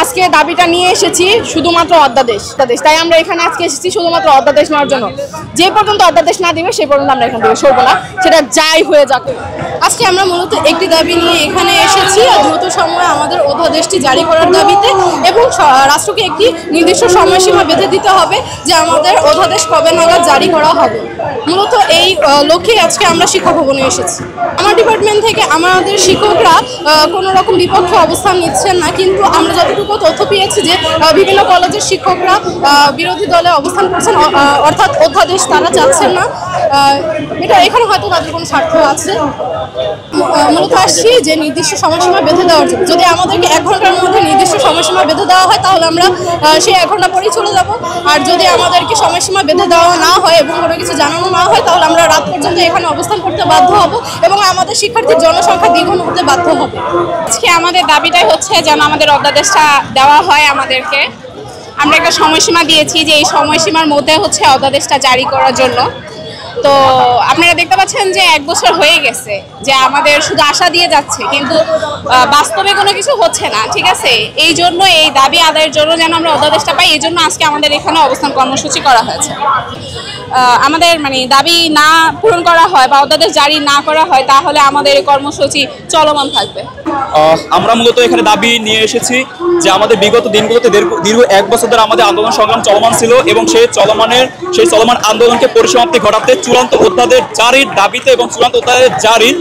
আজকে দাবিটা নিয়ে এসেছি শুধুমাত্র অধ্যাদেশ। তাই আমরা এখানে আজকে এসেছি শুধুমাত্র অধ্যাদেশ নেওয়ার জন্য। যে পর্যন্ত অধ্যাদেশ না দিবে সেই পর্যন্ত আমরা এখান থেকে সরবো না, সেটা যাই হয়ে যাক। আজকে আমরা মূলত একটি দাবি নিয়ে এখানে এসেছি, দ্রুত সময়ে আমাদের অধ্যাদেশটি জারি করার দাবিতে, এবং রাষ্ট্রকে একটি নির্দিষ্ট সময়সীমা বেঁধে দিতে হবে যে আমাদের অধ্যাদেশ কবে নাগাদ জারি করা হবে। মূলত এই লক্ষ্যে আজকে আমরা শিক্ষা ভবনে এসেছি। আমার ডিপার্টমেন্ট থেকে আমাদের শিক্ষকরা কোনো রকম বিপক্ষে অবস্থান নিচ্ছেন না, কিন্তু আমরা যতটুকু তথ্য পেয়েছি যে বিভিন্ন কলেজের শিক্ষকরা বিরোধী দলে অবস্থান করছেন, অর্থাৎ অধ্যাদেশ তারা চাচ্ছেন না। এটা এখানে হয়তো তাদের কোনো স্বার্থ আছে। মূলত আসছি যে নির্দিষ্ট সময়সীমা বেঁধে দেওয়ার জন্য। যদি আমাদেরকে 1 ঘন্টার মধ্যে নির্দিষ্ট সময়সীমা বেঁধে দেওয়া হয় তাহলে আমরা সেই 1 ঘন্টা পরেই চলে যাব। আর যদি আমাদেরকে সময়সীমা বেঁধে দেওয়া না হয় এবং কোনো কিছু জানানো না হয় তাহলে আমরা রাত পর্যন্ত এখানে অবস্থান করতে বাধ্য হব এবং আমাদের শিক্ষার্থীর জনসংখ্যা দ্বিগুণ হতে বাধ্য হবে। আজকে আমাদের দাবিটাই হচ্ছে যেন আমাদের অধ্যাদেশটা দেওয়া হয় আমাদেরকে। আমরা একটা সময়সীমা দিয়েছি যে এই সময়সীমার মধ্যে হচ্ছে অধ্যাদেশটা জারি করার জন্য। তো আপনারা দেখতে পাচ্ছেন যে 1 বছর হয়ে গেছে যে আমাদের শুধু আশা দিয়ে যাচ্ছে, কিন্তু বাস্তবে কোনো কিছু হচ্ছে না। ঠিক আছে, এই জন্য এই দাবি আদায়ের জন্য যেন আমরা অধ্যাদেশটা পাই, এই জন্য আজকে আমাদের এখানে অবস্থান কর্মসূচি করা হয়েছে। আমাদের দাবি না পূরণ করা হয় বা অধ্যাদেশ জারি না করা হয় তাহলে আমাদের এই কর্মসূচি চলমান থাকবে। আমরা মূলত এখানে দাবি নিয়ে এসেছি যে আমাদের বিগত দিনগুলোতে দীর্ঘ 1 বছর ধরে আমাদের আন্দোলন সংগ্রাম চলমান ছিল এবং সেই চলমান আন্দোলনকে পরিসমাপ্তি ঘটাতে চূড়ান্ত অধ্যাদেশ জারির দাবিতে এবং চূড়ান্ত অধ্যাদেশ জারির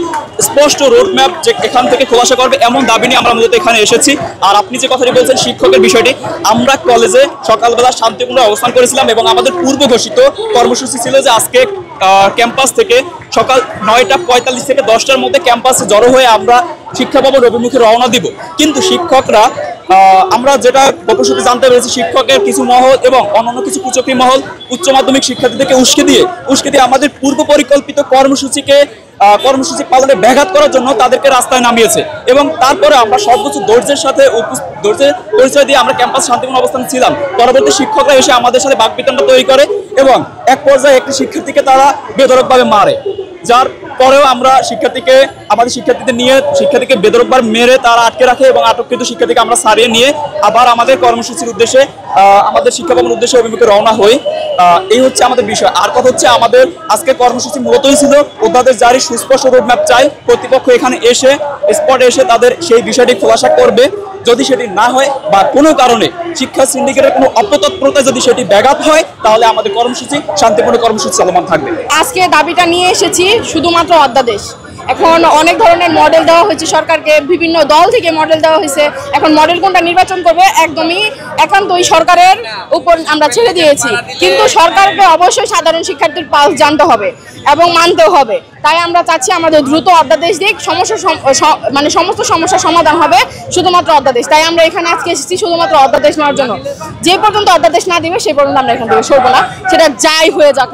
স্পষ্ট রোডম্যাপ যে এখান থেকে খোলাসা করবে এমন দাবি নিয়ে আমরা মূলত এখানে এসেছি। আর আপনি যে কথাটি বলছেন শিক্ষকের বিষয়টি, আমরা কলেজে সকালবেলা শান্তিপূর্ণ অবস্থান করেছিলাম এবং আমাদের পূর্ব ঘোষিত কর্মসূচি ছিল যে আজকে ক্যাম্পাস থেকে সকাল 9:45 থেকে 10টার মধ্যে ক্যাম্পাসে জড়ো হয়ে আমরা শিক্ষা ভবন অভিমুখে রওনা দিব। কিন্তু শিক্ষকরা আমরা যেটা কর্মসূচি জানতে পেরেছি, শিক্ষকের কিছু মহল এবং অন্যান্য কিছু কুচক্রী মহল উচ্চ মাধ্যমিক শিক্ষার্থীদেরকে উস্কে দিয়ে আমাদের পূর্ব পরিকল্পিত কর্মসূচি পালনে ব্যাঘাত করার জন্য তাদেরকে রাস্তায় নামিয়েছে। এবং তারপরে আমরা সর্বোচ্চ ধৈর্যের সাথে পরিচয় দিয়ে আমরা ক্যাম্পাস শান্তিপূর্ণ অবস্থানে ছিলাম। পরবর্তী শিক্ষকরা এসে আমাদের সাথে বাকবিতণ্ডা তৈরি করে এবং এক পর্যায়ে একটি শিক্ষার্থীকে তারা বেধড়কভাবে মারে, যার পরেও আমরা আমাদের শিক্ষার্থীকে বেধড়কভাবে মেরে তারা আটকে রাখে এবং আটককৃত শিক্ষার্থীকে আমরা সারিয়ে নিয়ে আবার আমাদের কর্মসূচির উদ্দেশ্যে আমাদের শিক্ষা ভবনের উদ্দেশ্যে অভিমুখে রওনা হই। এই হচ্ছে আমাদের বিষয়। আর কথা হচ্ছে আমাদের আজকে কর্মসূচি মূলতই ছিল অধ্যাদেশ জারি সুস্পষ্ট রোডম্যাপ চাই। কর্তৃপক্ষ এখানে স্পটে এসে তাদের সেই বিষয়টি খোলাসা করবে। যদি সেটি না হয় বা কোনো কারণে শিক্ষা সিন্ডিকেটের কোনো অপতৎপরতায় যদি সেটি ব্যাঘাত হয় তাহলে আমাদের কর্মসূচি শান্তিপূর্ণ কর্মসূচি চলমান থাকবে। আজকে দাবিটা নিয়ে এসেছি শুধুমাত্র অধ্যাদেশ। এখন অনেক ধরনের মডেল দেওয়া হয়েছে সরকারকে, বিভিন্ন দল থেকে মডেল দেওয়া হয়েছে। এখন মডেল কোনটা নির্বাচন করবে একদমই একান্তই সরকারের উপর আমরা ছেড়ে দিয়েছি, কিন্তু সরকারকে অবশ্যই সাধারণ শিক্ষার্থীর পালস জানতে হবে এবং মানতেও হবে। তাই আমরা চাচ্ছি আমাদের দ্রুত অধ্যাদেশ দিক, সমস্ত সমস্যার সমাধান হবে শুধুমাত্র অধ্যাদেশ। তাই আমরা এখানে আজকে এসেছি শুধুমাত্র অধ্যাদেশ নেওয়ার জন্য। যে পর্যন্ত অধ্যাদেশ না দিবে সেই পর্যন্ত আমরা এখান থেকে সরবো না, সেটা যাই হয়ে যাক।